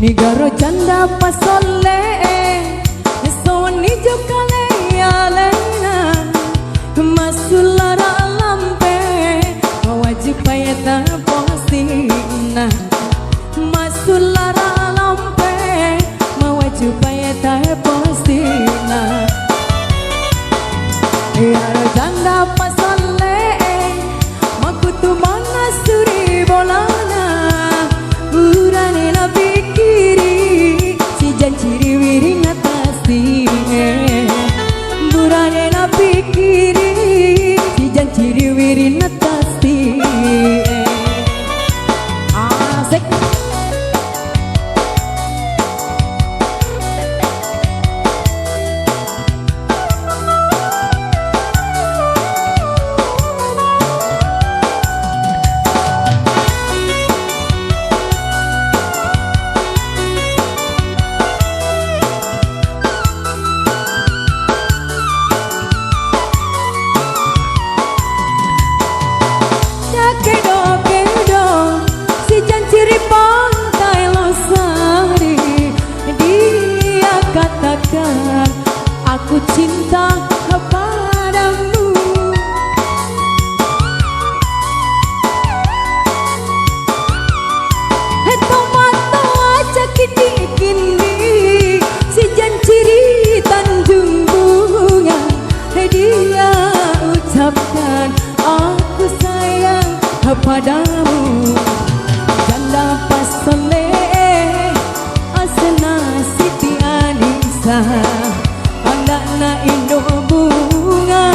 Nigaro janda pasole soni jokale alena masulara lampe wajib payeta posina masulara lampe wajib payeta posina Nigaro janda pasole makutu mana suri bolana urane na pikiri si janjiri wiring atasi urane na pikiri si janjiri wiring atasi asik aku cinta kepadamu tomato aja kini si janjiri Tanjung Bunga dia ucapkan aku sayang kepadamu janda pasole asena Siti Anissa na Indo Bunga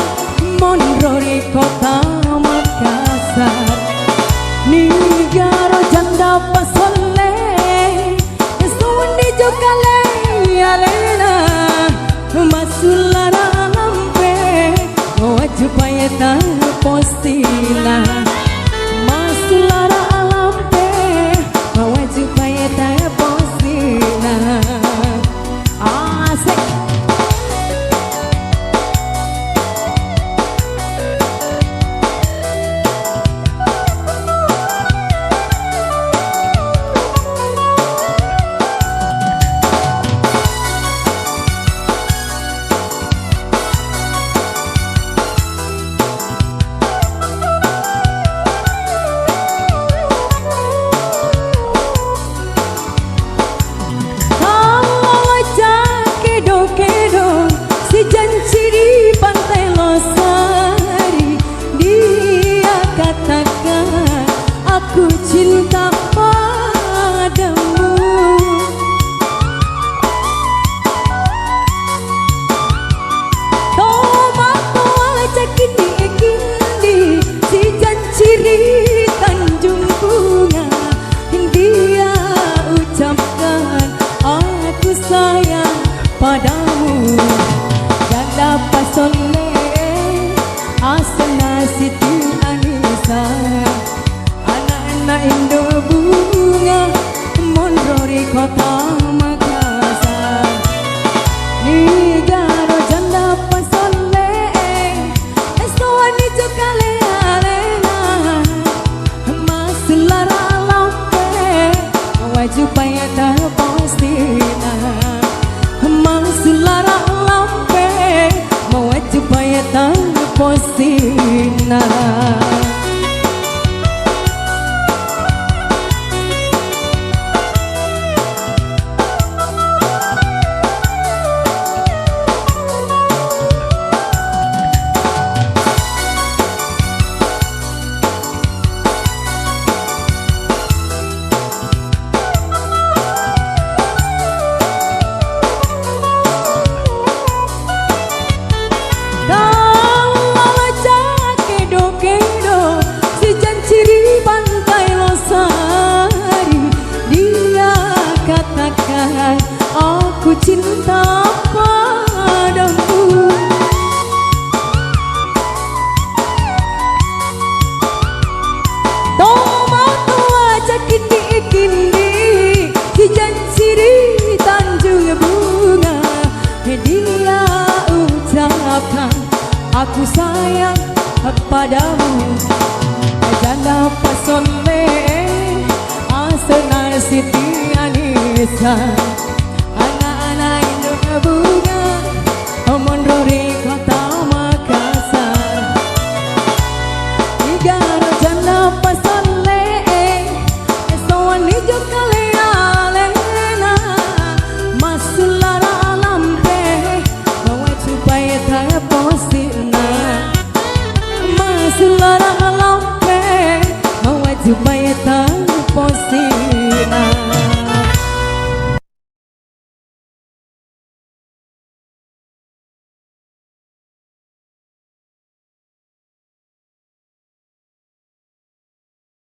Monrori Kota Makassar Nigaro janda pasole soni jokale alena masulara lampe wajib payeta postina masulara lampe wajib payeta postina asik aku cinta padamu tomato aja kini si janjiri Tanjung Bunga dia ucapkan aku sayang padamu janda pasole asena Siti Anissa na Indo Bunga Monrori Kota Makassar Nigaro janda pasole soni jokale alena masulara lampe wajib payeta postina masulara lampe wajib payeta postina aku cinta padamu tomato aja kini si janjiri Tanjung Bunga dia ucapkan aku sayang padamu janda pasole asena Siti Anissa pisan